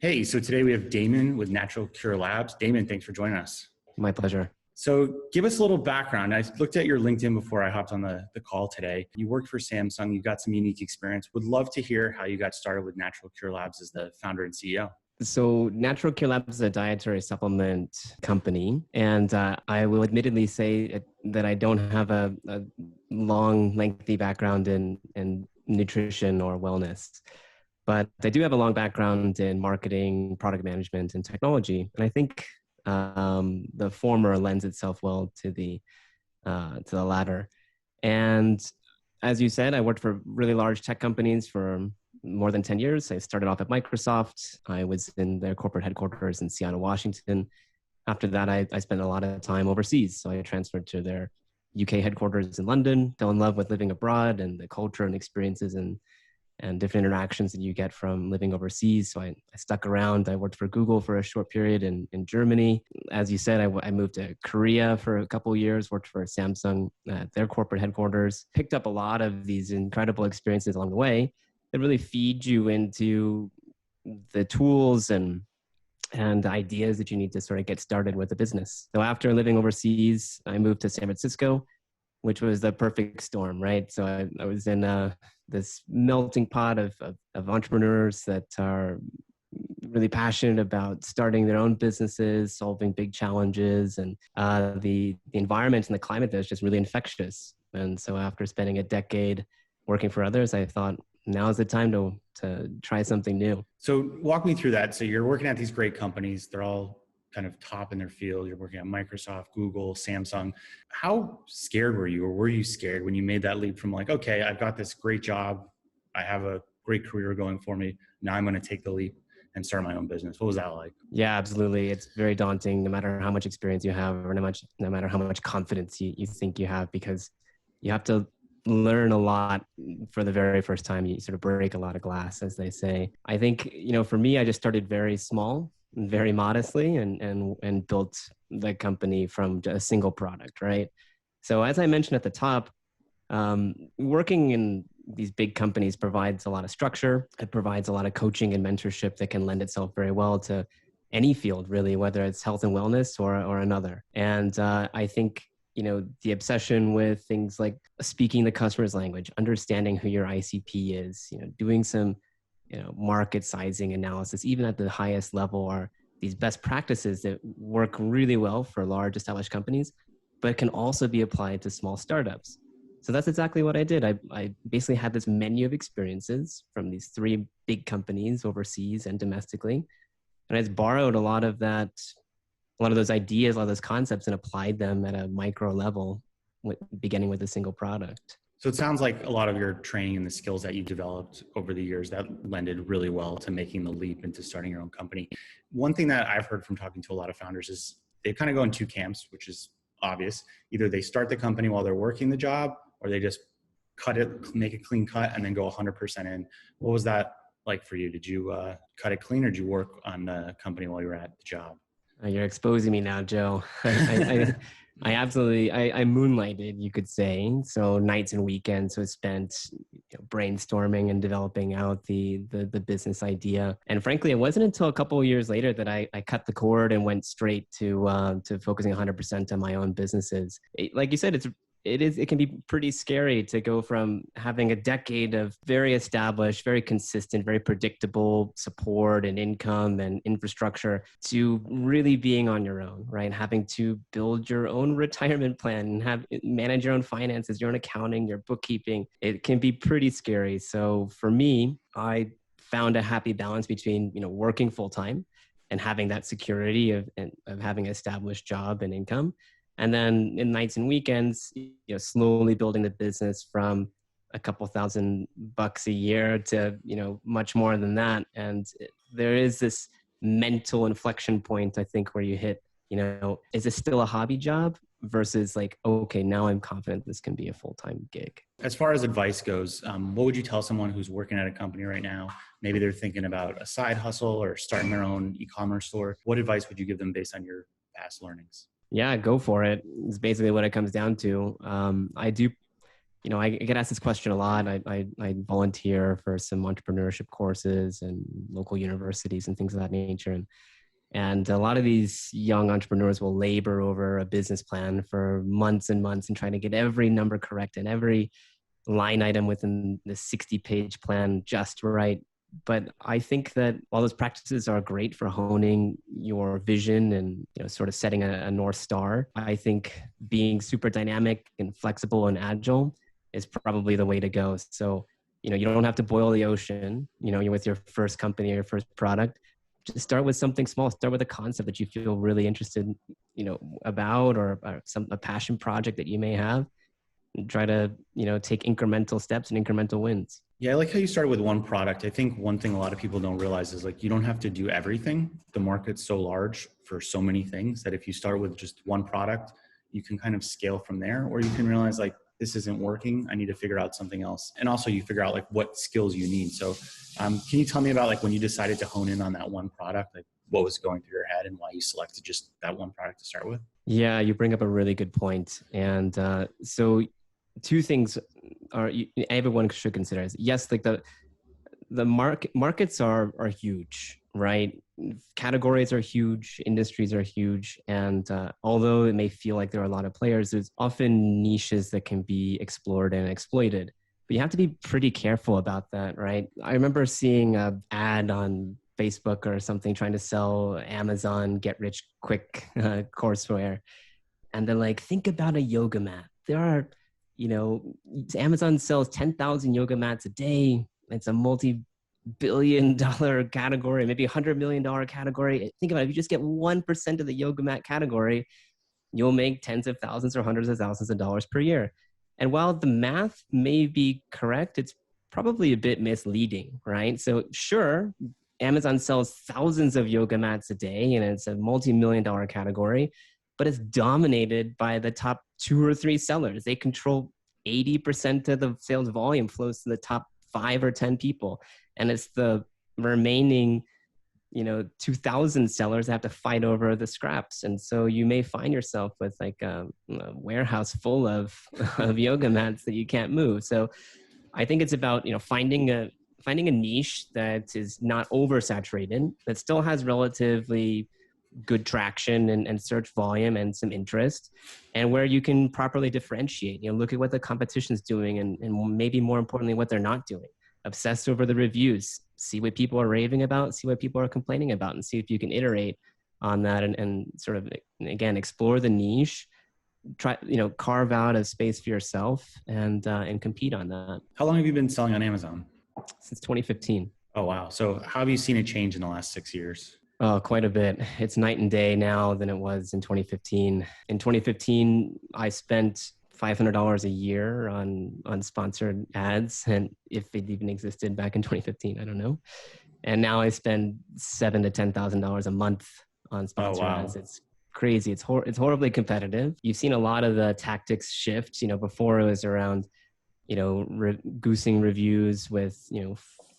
Hey, so today we have Damon with Natural Cure Labs. Damon, thanks for joining us. My pleasure. So give us a little background. I looked at your LinkedIn before I hopped on the call today. You worked for Samsung. You've got some unique experience. Would love to hear how you got started with Natural Cure Labs as the founder and CEO. So Natural Cure Labs is a dietary supplement company. And I will admittedly say that I don't have a long, lengthy background in nutrition or wellness. But I do have a long background in marketing, product management, and technology. And I think the former lends itself well to the latter. And as you said, I worked for really large tech companies for more than 10 years. I started off at Microsoft. I was in their corporate headquarters in Seattle, Washington. After that, I spent a lot of time overseas. So I transferred to their UK headquarters in London, fell in love with living abroad and the culture and experiences and different interactions that you get from living overseas. So I stuck around. I worked for Google for a short period in Germany. As you said, I moved to Korea for a couple of years, worked for Samsung at their corporate headquarters, picked up a lot of these incredible experiences along the way that really feed you into the tools and ideas that you need to sort of get started with a business. So after living overseas, I moved to San Francisco, which was the perfect storm, right? So I was in this melting pot of entrepreneurs that are really passionate about starting their own businesses, solving big challenges, and the environment and the climate there is just really infectious. And so after spending a decade working for others, I thought now is the time to try something new. So walk me through that. So you're working at these great companies. They're all kind of top in their field. You're working at Microsoft, Google, Samsung. How scared were you, or were you scared when you made that leap from like, okay, I've got this great job, I have a great career going for me, now I'm going to take the leap and start my own business? What was that like? Yeah, absolutely. It's very daunting, no matter how much experience you have, or no matter how much confidence you think you have, because you have to learn a lot for the very first time. You sort of break a lot of glass, as they say. I think, for me, I just started very small, very modestly, and built the company from a single product, right? So as I mentioned at the top, working in these big companies provides a lot of structure. It provides a lot of coaching and mentorship that can lend itself very well to any field, really, whether it's health and wellness or another. And I think, the obsession with things like speaking the customer's language, understanding who your ICP is, doing some market sizing analysis, even at the highest level, are these best practices that work really well for large established companies, but can also be applied to small startups. So that's exactly what I did. I basically had this menu of experiences from these three big companies overseas and domestically. And I just borrowed a lot of those ideas, a lot of those concepts, and applied them at a micro level, beginning with a single product. So it sounds like a lot of your training and the skills that you developed over the years that lended really well to making the leap into starting your own company. One thing that I've heard from talking to a lot of founders is they kind of go in two camps, which is obvious. Either they start the company while they're working the job, or they just cut it, make a clean cut, and then go 100% in. What was that like for you? Did you cut it clean, or did you work on the company while you were at the job? You're exposing me now, Joe. I absolutely, I moonlighted, you could say. So nights and weekends was spent brainstorming and developing out the business idea. And frankly, it wasn't until a couple of years later that I cut the cord and went straight to focusing 100% on my own businesses. Like you said, it can be pretty scary to go from having a decade of very established, very consistent, very predictable support and income and infrastructure to really being on your own, right? Having to build your own retirement plan and manage your own finances, your own accounting, your bookkeeping. It can be pretty scary. So for me, I found a happy balance between, working full time and having that security of having an established job and income. And then in nights and weekends, slowly building the business from a couple $1,000 a year to, much more than that. And there is this mental inflection point, I think, where you hit, is this still a hobby job versus like, okay, now I'm confident this can be a full-time gig. As far as advice goes, what would you tell someone who's working at a company right now? Maybe they're thinking about a side hustle or starting their own e-commerce store. What advice would you give them based on your past learnings? Yeah, go for it. It's basically what it comes down to. I do I get asked this question a lot. I volunteer for some entrepreneurship courses and local universities and things of that nature. And a lot of these young entrepreneurs will labor over a business plan for months and months and trying to get every number correct and every line item within the 60-page plan just right. But I think that while those practices are great for honing your vision and sort of setting a North Star, I think being super dynamic and flexible and agile is probably the way to go. So, you don't have to boil the ocean, you're with your first company or your first product. Just start with something small. Start with a concept that you feel really interested, about, or a passion project that you may have. And try to, take incremental steps and incremental wins. Yeah, I like how you started with one product. I think one thing a lot of people don't realize is you don't have to do everything. The market's so large for so many things that if you start with just one product, you can kind of scale from there, or you can realize this isn't working. I need to figure out something else. And also you figure out what skills you need. So can you tell me about when you decided to hone in on that one product, what was going through your head and why you selected just that one product to start with? Yeah, you bring up a really good point. And so two things everyone should consider is, yes, the markets are huge, right? Categories are huge, industries are huge. And although it may feel like there are a lot of players, there's often niches that can be explored and exploited. But you have to be pretty careful about that, right? I remember seeing an ad on Facebook or something trying to sell Amazon get rich quick courseware. And they're like, think about a yoga mat. There are, Amazon sells 10,000 yoga mats a day. It's a multi-billion-dollar category, maybe $100 million category. Think about it. If you just get 1% of the yoga mat category, you'll make tens of thousands or hundreds of thousands of dollars per year. And while the math may be correct, it's probably a bit misleading, right? So sure, Amazon sells thousands of yoga mats a day, and it's a multi-million-dollar category, but it's dominated by the top 2 or 3 sellers. They control 80% of the sales volume flows to the top 5 or 10 people. And it's the remaining, 2,000 sellers that have to fight over the scraps. And so you may find yourself with a warehouse full of yoga mats that you can't move. So I think it's about, finding a niche that is not oversaturated, that still has relatively good traction and search volume and some interest, and where you can properly differentiate. Look at what the competition's doing and maybe more importantly, what they're not doing. Obsess over the reviews, see what people are raving about, see what people are complaining about, and see if you can iterate on that and sort of, again, explore the niche, try, carve out a space for yourself and compete on that. How long have you been selling on Amazon? Since 2015. Oh, wow. So how have you seen a change in the last 6 years? Oh, quite a bit. It's night and day now than it was in 2015. In 2015, I spent $500 a year on sponsored ads, and if it even existed back in 2015, I don't know. And now I spend $7,000 to $10,000 a month on sponsored ads. It's crazy. It's horribly competitive. You've seen a lot of the tactics shift. Before it was around, goosing reviews with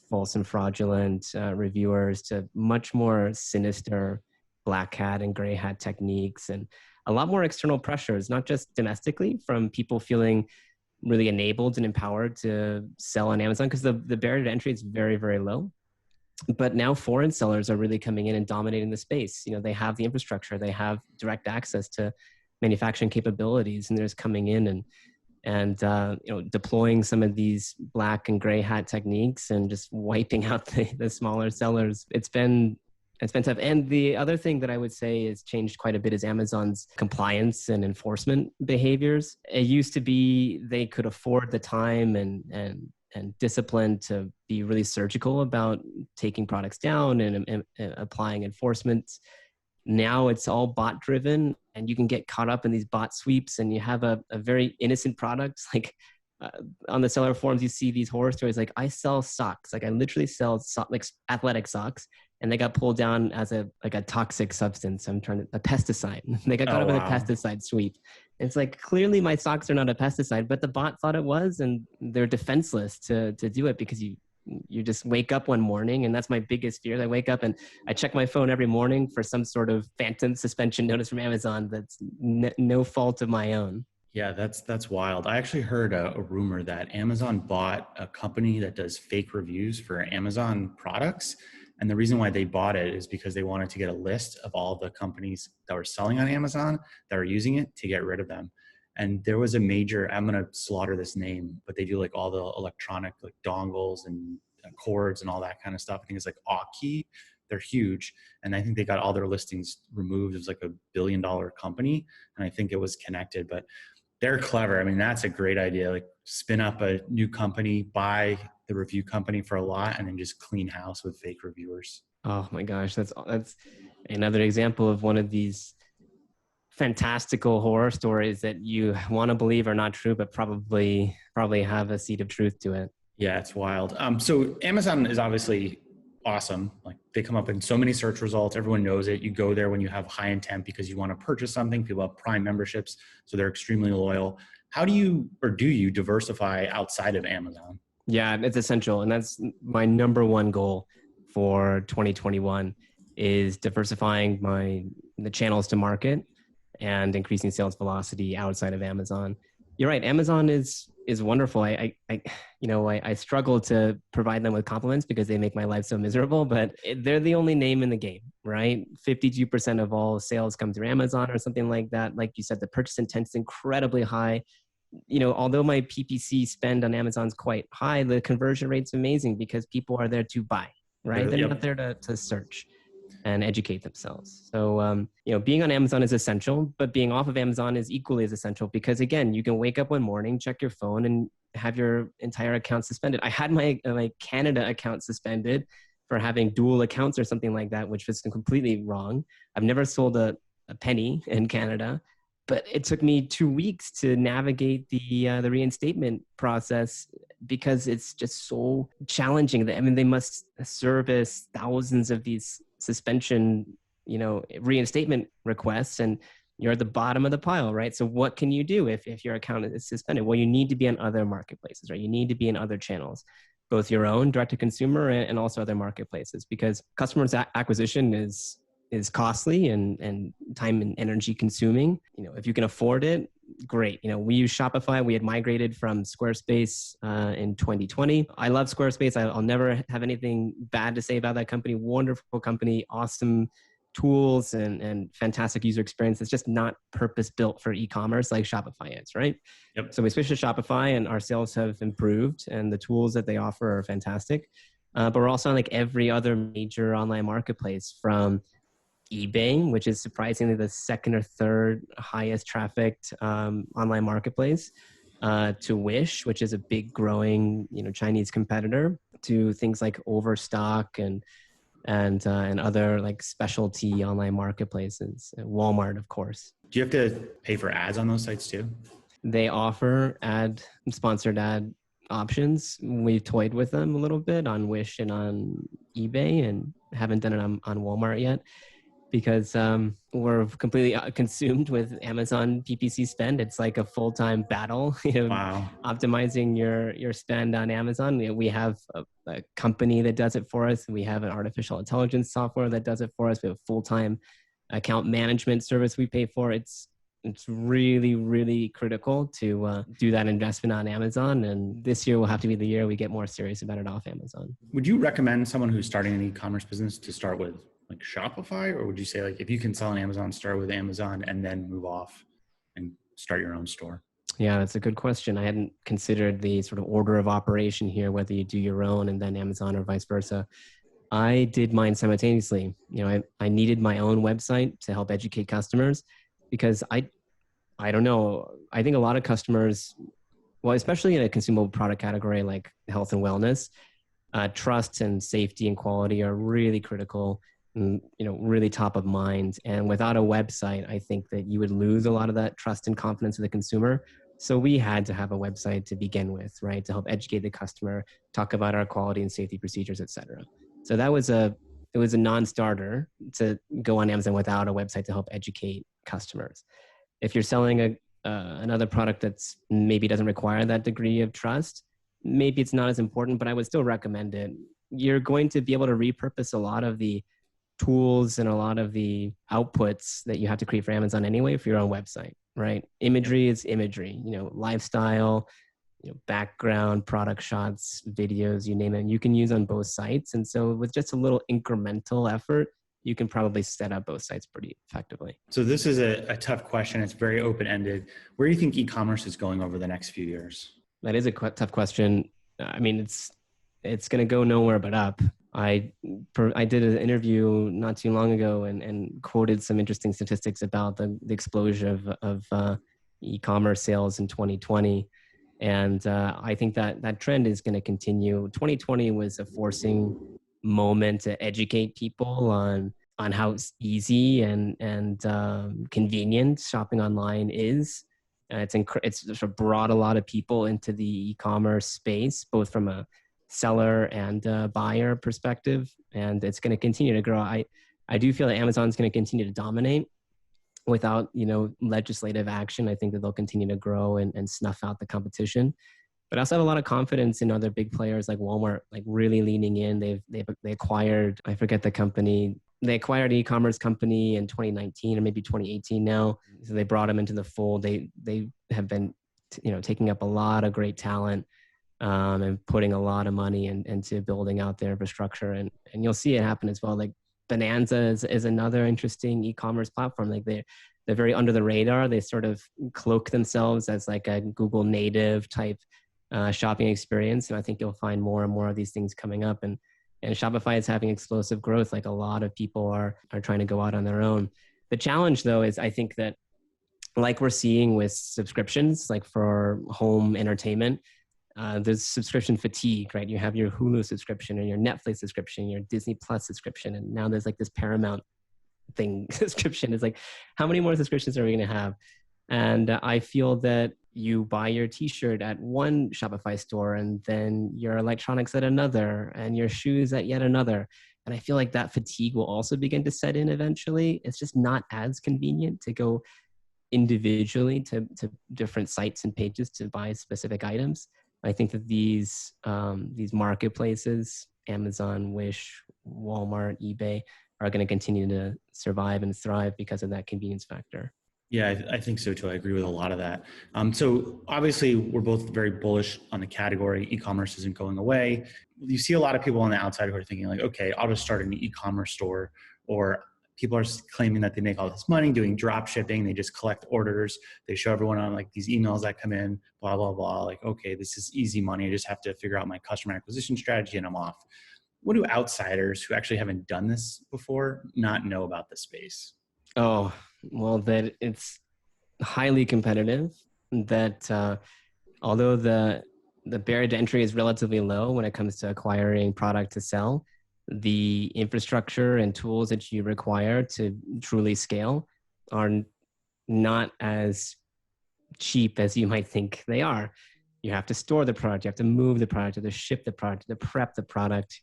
false and fraudulent reviewers, to much more sinister black hat and gray hat techniques, and a lot more external pressures, not just domestically from people feeling really enabled and empowered to sell on Amazon, because the barrier to entry is very, very low. But now foreign sellers are really coming in and dominating the space. They have the infrastructure, they have direct access to manufacturing capabilities, and they're just coming in and deploying some of these black and gray hat techniques and just wiping out the smaller sellers. It's been tough. And the other thing that I would say has changed quite a bit is Amazon's compliance and enforcement behaviors. It used to be they could afford the time and discipline to be really surgical about taking products down and applying enforcement. Now it's all bot driven, and you can get caught up in these bot sweeps, and you have a very innocent product. On the seller forums, you see these horror stories. I sell socks. I literally sell athletic socks, and they got pulled down as a toxic substance. A pesticide. They got caught up in a pesticide sweep. It's clearly my socks are not a pesticide, but the bot thought it was, and they're defenseless to do it, because you just wake up one morning, and that's my biggest fear. I wake up and I check my phone every morning for some sort of phantom suspension notice from Amazon that's no fault of my own. Yeah, that's wild. I actually heard a rumor that Amazon bought a company that does fake reviews for Amazon products. And the reason why they bought it is because they wanted to get a list of all the companies that were selling on Amazon that were using it to get rid of them. And there was a major, I'm going to slaughter this name, but they do like all the electronic like dongles and cords and all that kind of stuff. I think it's like Aukey. They're huge. And I think they got all their listings removed. It was like $1 billion company. And I think it was connected, but they're clever. I mean, that's a great idea. Like spin up a new company, buy the review company for a lot, and then just clean house with fake reviewers. Oh my gosh, that's another example of one of these fantastical horror stories that you want to believe are not true, but probably have a seed of truth to it. Yeah, it's wild. So Amazon is obviously awesome. Like they come up in so many search results. Everyone knows it. You go there when you have high intent because you want to purchase something. People have Prime memberships, so they're extremely loyal. How do you, or do you diversify outside of Amazon? Yeah, it's essential. And that's my number one goal for 2021 is diversifying the channels to market and increasing sales velocity outside of Amazon. You're right. Amazon is wonderful. I struggle to provide them with compliments because they make my life so miserable, but they're the only name in the game, right? 52% of all sales come through Amazon or something like that. Like you said, the purchase intent is incredibly high. Although my PPC spend on Amazon is quite high, the conversion rate's amazing because people are there to buy, right? They're not there to search and educate themselves. So, being on Amazon is essential, but being off of Amazon is equally as essential because again, you can wake up one morning, check your phone and have your entire account suspended. I had my Canada account suspended for having dual accounts or something like that, which was completely wrong. I've never sold a penny in Canada, but it took me 2 weeks to navigate the reinstatement process because it's just so challenging. I mean, they must service thousands of these suspension, reinstatement requests, and you're at the bottom of the pile, right? So what can you do if your account is suspended? Well, you need to be on other marketplaces, right? You need to be in other channels, both your own direct to consumer and also other marketplaces, because customers acquisition is costly and time and energy consuming. If you can afford it, great. We use Shopify. We had migrated from Squarespace in 2020. I love Squarespace. I'll never have anything bad to say about that company. Wonderful company, awesome tools and fantastic user experience. It's just not purpose built for e-commerce like Shopify is, right? Yep. So we switched to Shopify and our sales have improved and the tools that they offer are fantastic. But we're also on like every other major online marketplace, from eBay, which is surprisingly the second or third highest trafficked online marketplace, to Wish, which is a big growing Chinese competitor, to things like Overstock and other like specialty online marketplaces, Walmart, of course. Do you have to pay for ads on those sites too? They offer sponsored ad options. We've toyed with them a little bit on Wish and on eBay and haven't done it on Walmart yet, because we're completely consumed with Amazon PPC spend. It's like a full-time battle, Wow. optimizing your spend on Amazon. We have a company that does it for us. We have an artificial intelligence software that does it for us. We have a full-time account management service we pay for. It's really, really critical to do that investment on Amazon. And this year will have to be the year we get more serious about it off Amazon. Would you recommend someone who's starting an e-commerce business to start with like Shopify, or would you say like if you can sell on Amazon, start with Amazon and then move off and start your own store? Yeah, that's a good question. I hadn't considered the sort of order of operation here, whether you do your own and then Amazon or vice versa. I did mine simultaneously. I needed my own website to help educate customers because I don't know. I think a lot of customers, well, especially in a consumable product category like health and wellness, trust and safety and quality are really critical. Really top of mind. And without a website, I think that you would lose a lot of that trust and confidence of the consumer. So we had to have a website to begin with, right? To help educate the customer, talk about our quality and safety procedures, et cetera. So it was a non-starter to go on Amazon without a website to help educate customers. If you're selling another product that's maybe doesn't require that degree of trust, maybe it's not as important, but I would still recommend it. You're going to be able to repurpose a lot of the tools and a lot of the outputs that you have to create for Amazon anyway for your own website, right? Imagery is imagery, lifestyle, background, product shots, videos, you name it, you can use on both sites. And so with just a little incremental effort, you can probably set up both sites pretty effectively. So this is a tough question. It's very open-ended. Where do you think e-commerce is going over the next few years? That is a tough question. I mean, it's going to go nowhere but up. I did an interview not too long ago and quoted some interesting statistics about the explosion of e-commerce sales in 2020. And I think that trend is going to continue. 2020 was a forcing moment to educate people on how easy and convenient shopping online is. It's sort of brought a lot of people into the e-commerce space, both from a seller and buyer perspective, and it's going to continue to grow. I do feel that Amazon's going to continue to dominate without legislative action. I think that they'll continue to grow and snuff out the competition. But I also have a lot of confidence in other big players like Walmart, like really leaning in. They acquired, I forget the company. They acquired an e-commerce company in 2019 or maybe 2018 now. So they brought them into the fold. They have been, taking up a lot of great talent and putting a lot of money into building out their infrastructure. And you'll see it happen as well. Like Bonanza is another interesting e-commerce platform. Like they're very under the radar. They sort of cloak themselves as like a Google native type shopping experience. And I think you'll find more and more of these things coming up. And Shopify is having explosive growth. Like a lot of people are trying to go out on their own. The challenge though is I think that like we're seeing with subscriptions, like for home entertainment, there's subscription fatigue, right? You have your Hulu subscription and your Netflix subscription, your Disney Plus subscription. And now there's like this Paramount thing subscription. It's like, how many more subscriptions are we going to have? And I feel that you buy your t-shirt at one Shopify store and then your electronics at another and your shoes at yet another. And I feel like that fatigue will also begin to set in eventually. It's just not as convenient to go individually to different sites and pages to buy specific items. I think that these marketplaces, Amazon, Wish, Walmart, eBay, are going to continue to survive and thrive because of that convenience factor. Yeah, I think so too. I agree with a lot of that. So obviously we're both very bullish on the category. E-commerce isn't going away. You see a lot of people on the outside who are thinking like, okay, I'll just start an e-commerce store, or people are claiming that they make all this money doing drop shipping. They just collect orders. They show everyone on like these emails that come in, blah, blah, blah. Like, okay, this is easy money. I just have to figure out my customer acquisition strategy and I'm off. What do outsiders who actually haven't done this before not know about the space? Oh, well, that it's highly competitive, that although the barrier to entry is relatively low when it comes to acquiring product to sell, the infrastructure and tools that you require to truly scale are not as cheap as you might think they are. You have to store the product, you have to move the product, you have to ship the product, you have to prep the product.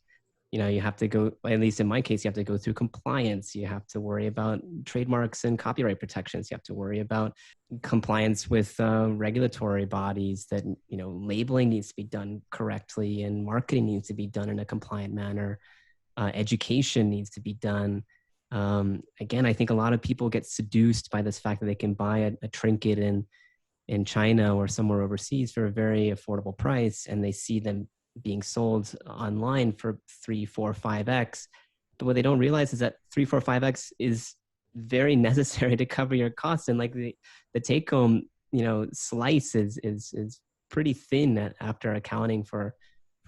You have to go, at least in my case, you have to go through compliance. You have to worry about trademarks and copyright protections. You have to worry about compliance with regulatory bodies that, labeling needs to be done correctly and marketing needs to be done in a compliant manner. Education needs to be done. Again, I think a lot of people get seduced by this fact that they can buy a trinket in China or somewhere overseas for a very affordable price, and they see them being sold online for 3, 4, 5x. But what they don't realize is that 3, 4, 5x is very necessary to cover your costs. And like the take home, slice is pretty thin after accounting for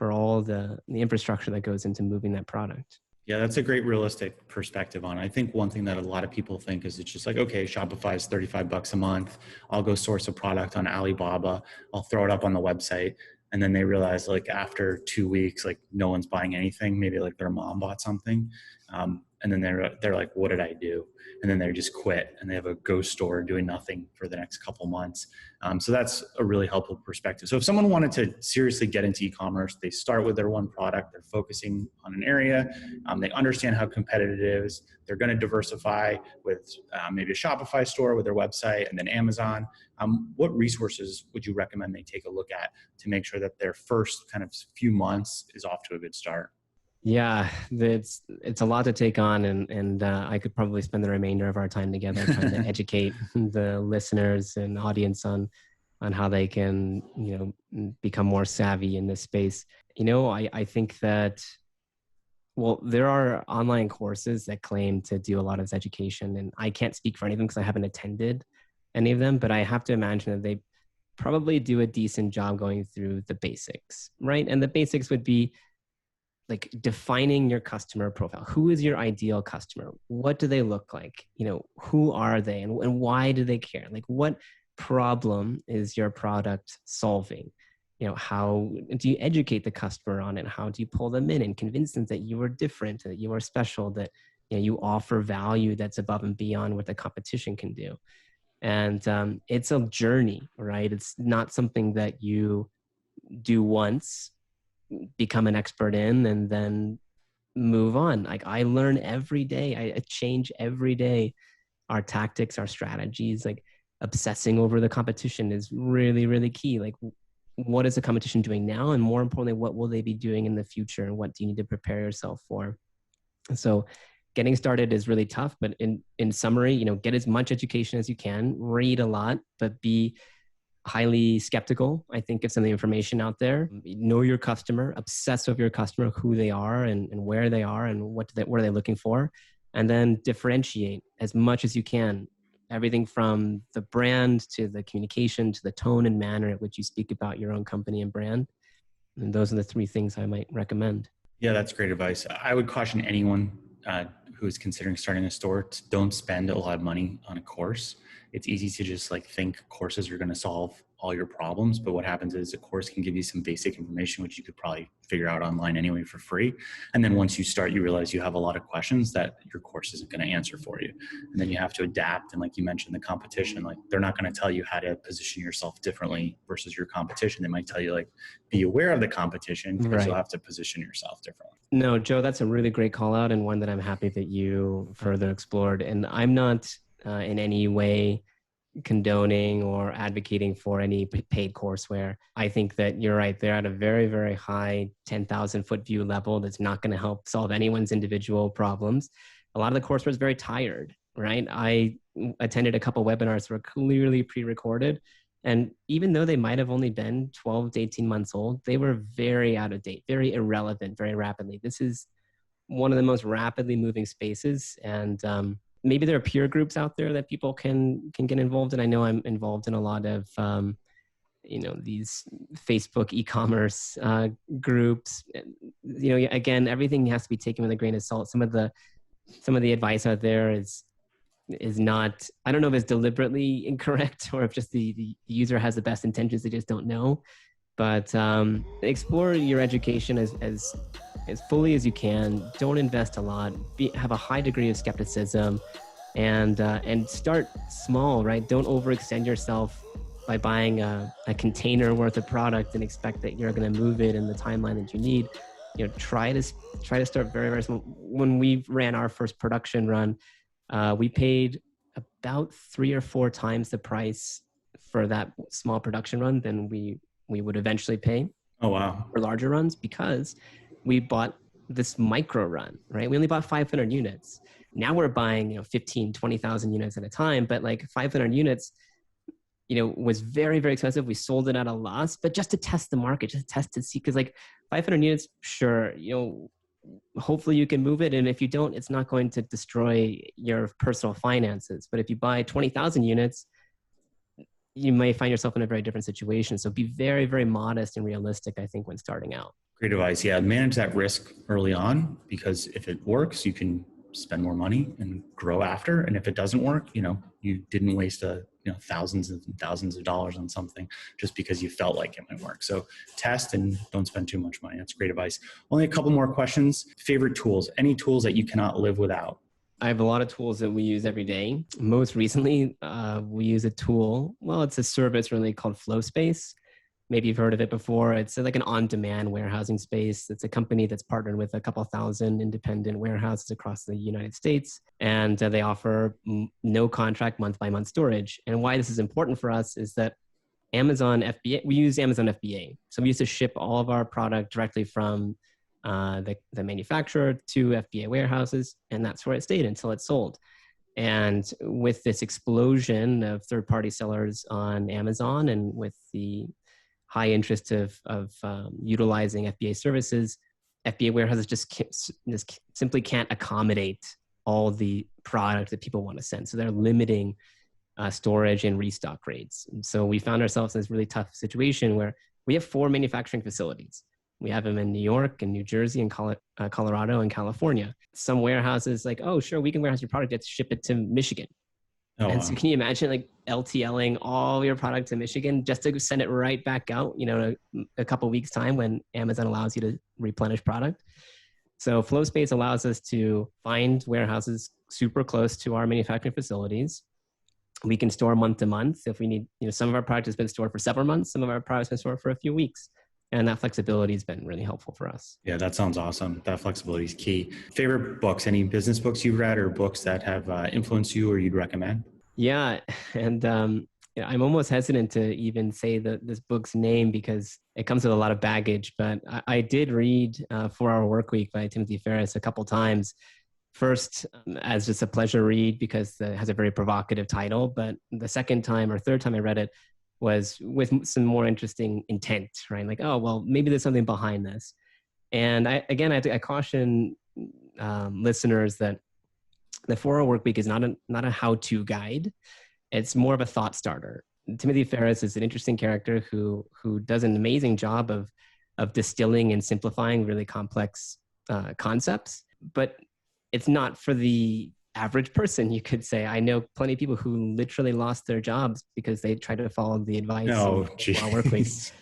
all the infrastructure that goes into moving that product. Yeah, that's a great realistic perspective on it. I think one thing that a lot of people think is it's just like, okay, Shopify is $35 a month. I'll go source a product on Alibaba. I'll throw it up on the website. And then they realize like after 2 weeks, like no one's buying anything. Maybe like their mom bought something. And then they're like, what did I do? And then they just quit and they have a ghost store doing nothing for the next couple months. So that's a really helpful perspective. So if someone wanted to seriously get into e-commerce, they start with their one product, they're focusing on an area, they understand how competitive it is, they're going to diversify with maybe a Shopify store with their website and then Amazon. What resources would you recommend they take a look at to make sure that their first kind of few months is off to a good start? Yeah, it's a lot to take on, and I could probably spend the remainder of our time together trying to educate the listeners and audience on how they can, become more savvy in this space. I think that, well, there are online courses that claim to do a lot of this education, and I can't speak for any of them because I haven't attended any of them, but I have to imagine that they probably do a decent job going through the basics, right? And the basics would be like defining your customer profile. Who is your ideal customer? What do they look like? Who are they, and why do they care? Like, what problem is your product solving? How do you educate the customer on it? How do you pull them in and convince them that you are different, that you are special, that you offer value that's above and beyond what the competition can do? And it's a journey, right? It's not something that you do once, become an expert in, and then move on. Like, I learn every day. I change every day. Our tactics, our strategies, like obsessing over the competition is really, really key. Like, what is the competition doing now? And more importantly, what will they be doing in the future? And what do you need to prepare yourself for? So getting started is really tough, but in summary, get as much education as you can, read a lot, but be highly skeptical, I think, of some of the information out there. Know your customer, obsess over your customer, who they are and where they are and what are they looking for. And then differentiate as much as you can. Everything from the brand to the communication to the tone and manner at which you speak about your own company and brand. And those are the three things I might recommend. Yeah, that's great advice. I would caution anyone who is considering starting a store to don't spend a lot of money on a course. It's easy to just think courses are going to solve all your problems, but what happens is a course can give you some basic information, which you could probably figure out online anyway for free. And then once you start, you realize you have a lot of questions that your course isn't going to answer for you. And then you have to adapt. And like you mentioned, the competition, they're not going to tell you how to position yourself differently versus your competition. They might tell you be aware of the competition because you'll have to position yourself differently. No, Joe, that's a really great call out, and one that I'm happy that you further explored. And I'm not in any way condoning or advocating for any paid courseware. I think that you're right. They're at a very, very high 10,000 foot view level that's not going to help solve anyone's individual problems. A lot of the courseware is very tired, right? I attended a couple webinars that were clearly pre-recorded. And even though they might have only been 12 to 18 months old, they were very out of date, very irrelevant, very rapidly. This is one of the most rapidly moving spaces. And maybe there are peer groups out there that people can get involved in. I know I'm involved in a lot of, these Facebook e-commerce groups. Again, everything has to be taken with a grain of salt. Some of the advice out there is not, I don't know if it's deliberately incorrect or if just the user has the best intentions, they just don't know. But explore your education as fully as you can. Don't invest a lot. Have a high degree of skepticism, and start small, right? Don't overextend yourself by buying a container worth of product and expect that you're going to move it in the timeline that you need. Try to start very, very small. When we ran our first production run, we paid about 3 or 4 times the price for that small production run than we would eventually pay. Oh, wow. For larger runs, because we bought this micro run, right? We only bought 500 units. Now we're buying, 15, 20,000 units at a time, but 500 units, was very, very expensive. We sold it at a loss, but just to test the market, just to test to see, because 500 units, sure, hopefully you can move it. And if you don't, it's not going to destroy your personal finances. But if you buy 20,000 units, you may find yourself in a very different situation. So be very, very modest and realistic, I think, when starting out. Great advice. Yeah. Manage that risk early on, because if it works, you can spend more money and grow after. And if it doesn't work, you didn't waste thousands and thousands of dollars on something just because you felt like it might work. So test and don't spend too much money. That's great advice. Only a couple more questions. Favorite tools, any tools that you cannot live without? I have a lot of tools that we use every day. Most recently, we use a tool. Well, it's a service really called FlowSpace. Maybe you've heard of it before. It's like an on-demand warehousing space. It's a company that's partnered with a couple thousand independent warehouses across the United States. And they offer no contract month-by-month storage. And why this is important for us is that Amazon FBA, we use Amazon FBA. So we used to ship all of our product directly from the manufacturer to FBA warehouses, and that's where it stayed until it sold. And with this explosion of third-party sellers on Amazon, and with the high interest of utilizing FBA services, FBA warehouses just simply can't accommodate all the product that people want to send. So they're limiting storage and restock rates. And so we found ourselves in this really tough situation where we have 4 manufacturing facilities. We have them in New York and New Jersey and Colorado and California. Some warehouses like, oh, sure, we can warehouse your product, let's ship it to Michigan. Oh, and so can you imagine like LTLing all your product to Michigan just to send it right back out, a couple weeks time when Amazon allows you to replenish product? So FlowSpace allows us to find warehouses super close to our manufacturing facilities. We can store month to month. If we need, some of our product has been stored for several months, some of our product has been stored for a few weeks. And that flexibility has been really helpful for us. Yeah, that sounds awesome. That flexibility is key. Favorite books, any business books you've read or books that have influenced you or you'd recommend? Yeah. And I'm almost hesitant to even say this book's name because it comes with a lot of baggage, but I did read 4-Hour Workweek by Timothy Ferriss a couple times. First, as just a pleasure read because it has a very provocative title, but the second time or third time I read it was with some more interesting intent, right? Like, oh, well, maybe there's something behind this. And I caution listeners that the 4-Hour Workweek is not a how-to guide. It's more of a thought starter. Timothy Ferriss is an interesting character who does an amazing job of distilling and simplifying really complex concepts, but it's not for the average person, you could say. I know plenty of people who literally lost their jobs because they tried to follow the advice of Workweek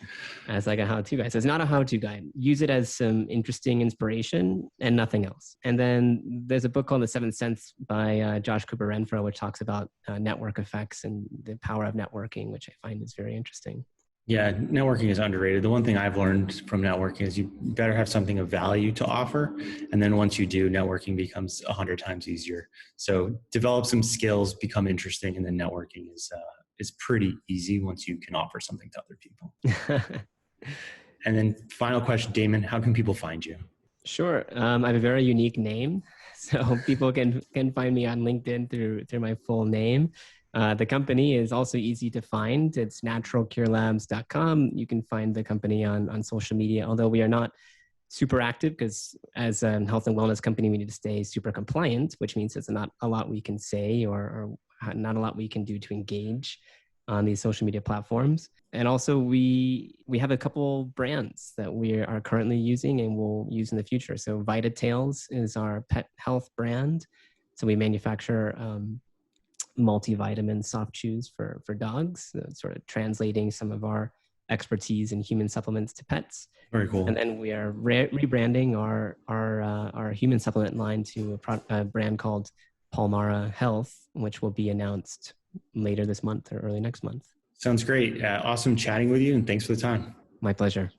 as like a how-to guide. So it's not a how-to guide. Use it as some interesting inspiration and nothing else. And then there's a book called The Seventh Sense by Josh Cooper Renfro, which talks about network effects and the power of networking, which I find is very interesting. Yeah, networking is underrated. The one thing I've learned from networking is you better have something of value to offer. And then once you do, networking becomes 100 times easier. So develop some skills, become interesting, and then networking is pretty easy once you can offer something to other people. And then final question, Damon, how can people find you? Sure. I have a very unique name. So people can find me on LinkedIn through my full name. The company is also easy to find. It's naturalcurelabs.com. You can find the company on social media, although we are not super active because as a health and wellness company, we need to stay super compliant, which means there's not a lot we can say or not a lot we can do to engage on these social media platforms. And also we have a couple brands that we are currently using and will use in the future. So VitaTails is our pet health brand. So we manufacture multivitamin soft chews for dogs, sort of translating some of our expertise in human supplements to pets. Very cool. And then we are rebranding our human supplement line to a brand called Palmara Health, which will be announced later this month or early next month. Sounds great. Awesome chatting with you, and thanks for the time. My pleasure.